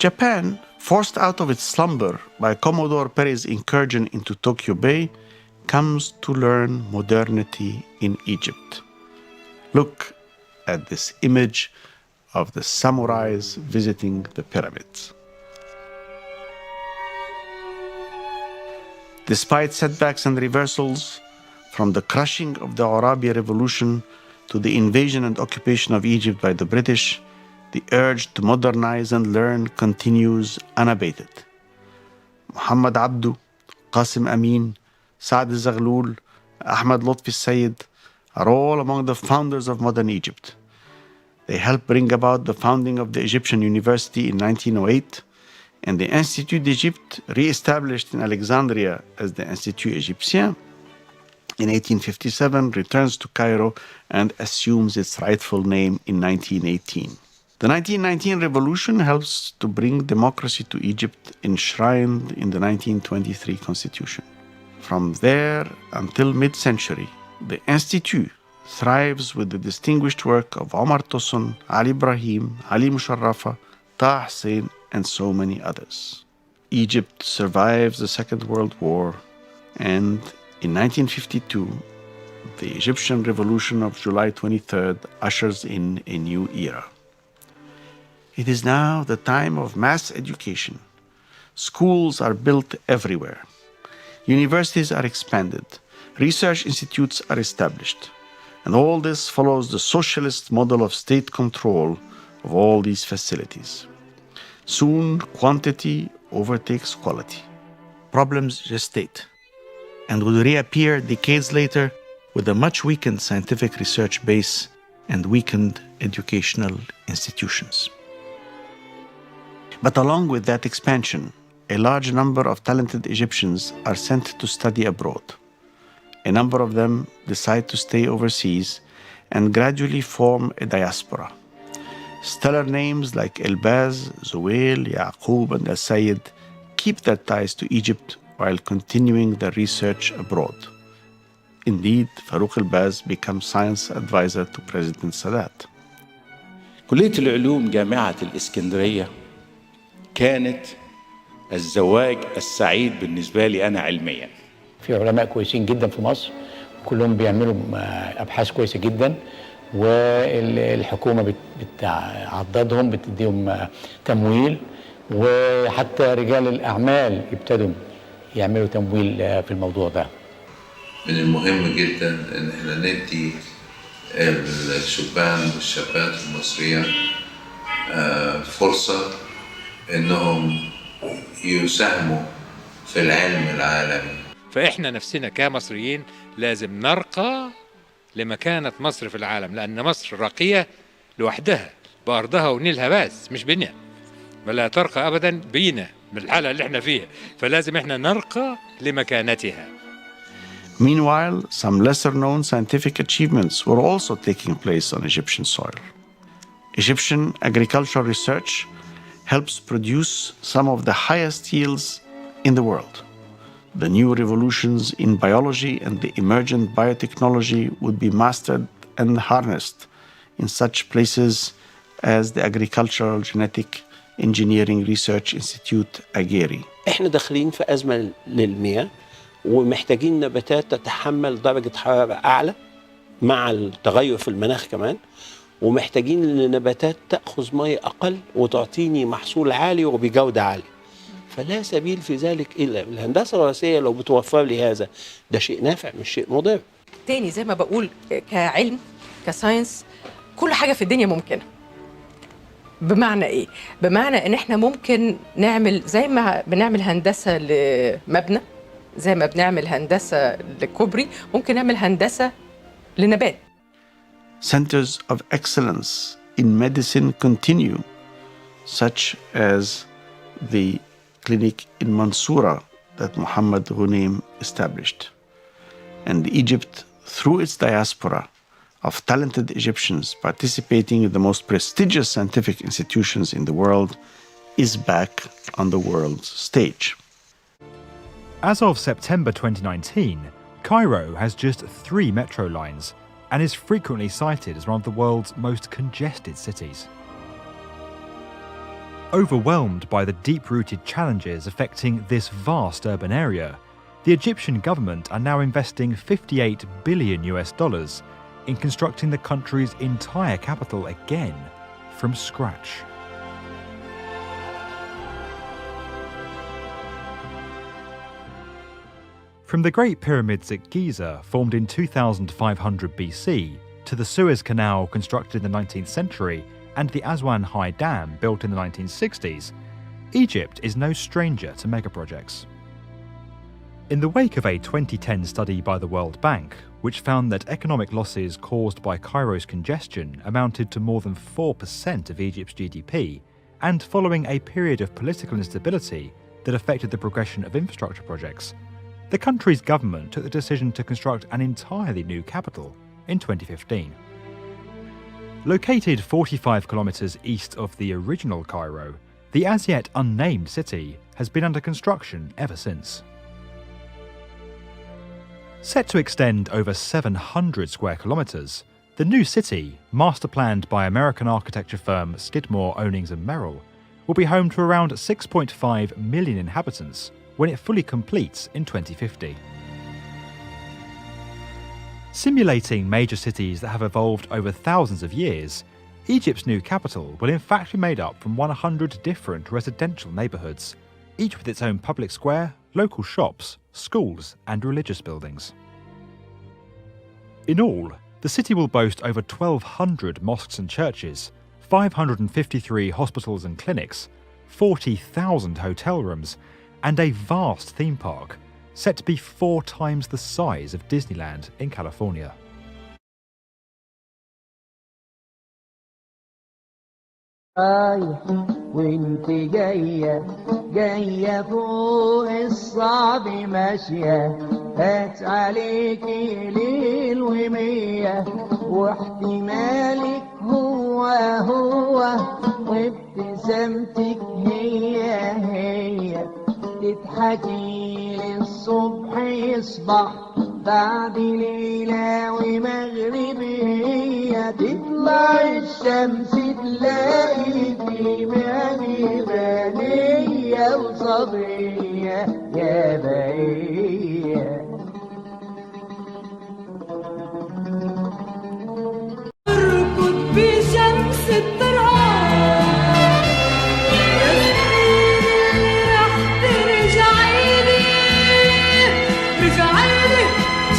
Japan, forced out of its slumber by Commodore Perry's incursion into Tokyo Bay, comes to learn modernity in Egypt. Look at this image of the samurais visiting the pyramids. Despite setbacks and reversals, from the crushing of the Arabi Revolution to the invasion and occupation of Egypt by the British, the urge to modernize and learn continues unabated. Muhammad Abdu, Qasim Amin, Saad al-Zaghlul, Ahmed Lutfi al-Sayyid are all among the founders of modern Egypt. They helped bring about the founding of the Egyptian University in 1908, and the Institut d'Égypte, re-established in Alexandria as the Institut Égyptien, in 1857 returns to Cairo and assumes its rightful name in 1918. The 1919 revolution helps to bring democracy to Egypt, enshrined in the 1923 constitution. From there until mid-century, the Institute thrives with the distinguished work of Omar Tosun, Ali Ibrahim, Ali Musharrafa, Taha Hussein, and so many others. Egypt survives the Second World War, and in 1952, the Egyptian Revolution of July 23rd ushers in a new era. It is now the time of mass education. Schools are built everywhere. Universities are expanded. Research institutes are established. And all this follows the socialist model of state control of all these facilities. Soon, quantity overtakes quality. Problems gestate and will reappear decades later with a much weakened scientific research base and weakened educational institutions. But along with that expansion, a large number of talented Egyptians are sent to study abroad. A number of them decide to stay overseas and gradually form a diaspora. Stellar names like Elbaz, Zuwail, Yaqub, and Al-Sayyid keep their ties to Egypt while continuing their research abroad. Indeed, Farouk Elbaz becomes science advisor to President Sadat. كلية العلوم جامعة الإسكندرية كانت الزواج السعيد بالنسبة لي أنا علمياً. في علماء كويسين جدا في مصر، كلهم بيعملوا أبحاث كويسة جدا، والحكومة بتعضدهم، بتديهم تمويل، وحتى رجال الأعمال ابتدوا يعملوا تمويل في الموضوع ده. من المهم جدا إن احنا ندي الشبان والشابات المصرية فرصة إنهم يساهموا في العلم العالمي. فإحنا نفسنا كمصريين لازم نرقى لمكانة مصر في العالم، لأن مصر راقية لوحدها بأرضها ونيلها بس، مش بينا، ولا ترقى أبدا بينا بالحالة اللي احنا فيها، فلازم احنا نرقى لمكانتها. Meanwhile, some lesser-known scientific achievements were also taking place on Egyptian soil. Egyptian agricultural research helps produce some of the highest yields in the world. The new revolutions in biology and the emergent biotechnology would be mastered and harnessed in such places as the Agricultural Genetic Engineering Research Institute, Khairy. احنا داخلين في أزمة للمياه ومحتاجين نباتات تتحمل درجة حرارة أعلى مع التغير في المناخ كمان، ومحتاجين نباتات تأخذ مياه أقل وتعطيني محصول عالي وبجودة عالية. فلا سبيل في ذلك إلا الهندسة الوراثية لو بتوفر لي هذا، ده شيء نافع مش شيء مضر. تاني زي ما بقول كعلم كساينس كل حاجة في الدنيا ممكنة. بمعنى إيه؟ بمعنى إن إحنا ممكن نعمل زي ما بنعمل هندسة لمبنى، زي ما بنعمل هندسة لكوبري، ممكن نعمل هندسة لنبات. Centers of excellence in medicine continue, such as the clinic in Mansoura that Muhammad Ghunaim established. And Egypt, through its diaspora of talented Egyptians participating in the most prestigious scientific institutions in the world, is back on the world stage. As of September 2019, Cairo has just 3 metro lines and is frequently cited as one of the world's most congested cities. Overwhelmed by the deep-rooted challenges affecting this vast urban area, the Egyptian government are now investing $58 billion in constructing the country's entire capital again, from scratch. From the Great Pyramids at Giza, formed in 2500 BC, to the Suez Canal constructed in the 19th century, and the Aswan High Dam built in the 1960s, Egypt is no stranger to megaprojects. In the wake of a 2010 study by the World Bank, which found that economic losses caused by Cairo's congestion amounted to more than 4% of Egypt's GDP, and following a period of political instability that affected the progression of infrastructure projects, the country's government took the decision to construct an entirely new capital in 2015. Located 45 kilometres east of the original Cairo, the as yet unnamed city has been under construction ever since. Set to extend over 700 square kilometres, the new city, master planned by American architecture firm Skidmore, Owings and Merrill, will be home to around 6.5 million inhabitants when it fully completes in 2050. Simulating major cities that have evolved over thousands of years, Egypt's new capital will in fact be made up from 100 different residential neighbourhoods, each with its own public square, local shops, schools and religious buildings. In all, the city will boast over 1,200 mosques and churches, 553 hospitals and clinics, 40,000 hotel rooms, and a vast theme park, set to be 4 times the size of Disneyland in California. وانت جاية فوق الصعب ماشية هات عليكي ليل ومية واحتمالك هو وابتسامتك هي تضحكي للصبح يصبح بعد ليلة ومغربية تطلع الشمس تلاقي في مغربانية وصبية يا بهية اركض بشمس التراب رح ترجعيلي رجعيلي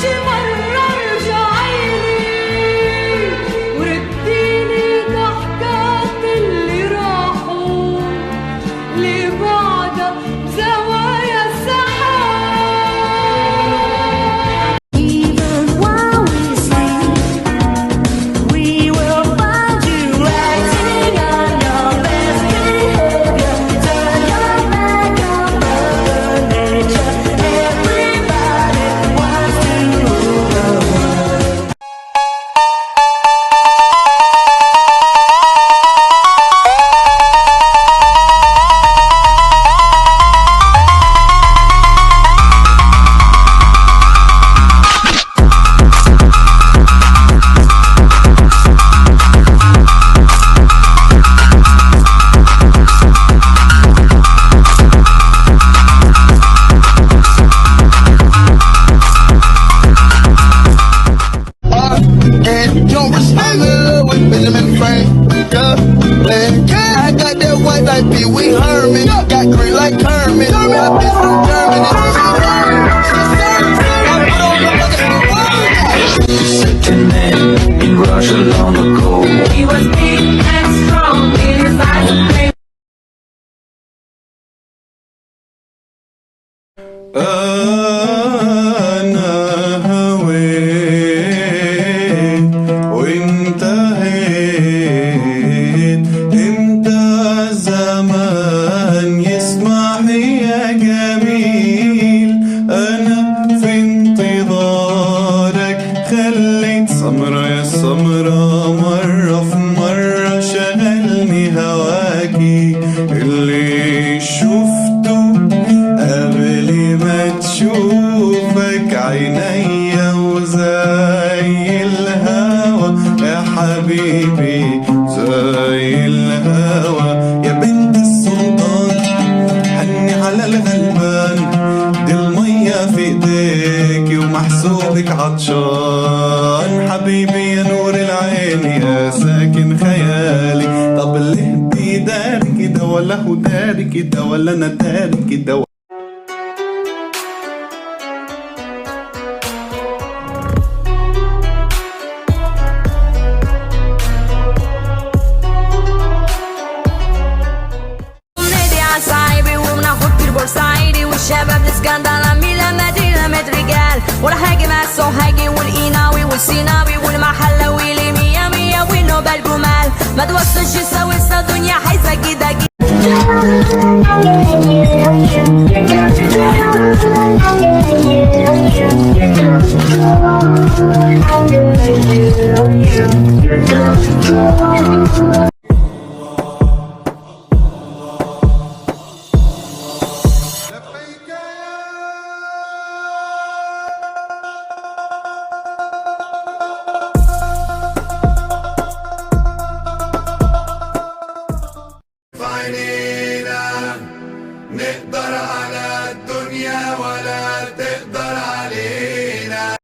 شي مرة رجعيلي ورديني ضحكات اللي راحوا لبعدها بزوايا السحاب Even while we sleep we will find you acting on your best behavior turn your back on Mother Nature everybody wants to rule the world And don't respond to love with Benjamin Franklin. I got that white like Pee Wee Herman. Got green like Kermit. My bitch from Germany. In Russia long ago, he was big and strong in his eyes and play. أنا هويت وانتهيت امتى زمان يسمح يا جميل أنا في انتظارك خليت سمرة يا سمرة مرة في مرة شغلني هواكي اللي شفته قبل ما تشوفك عينيا وزي الهوا يا حبيبي زي الهوا يا بنت السلطان عطشان حبيبي يا نور العين يا ساكن خيالي. طب ليه بيداري كده ولا هو داري كده ولا انا داري كده؟ بورسعيدي والشباب الاسكندر ميلا مدينة مدرجال والهاجم السوهاجي والقيناوي والسيناوي والمحلوي لي مية مية والنوبة الجمال ما توصلش سويسة دنيا حيزة جدا جدا.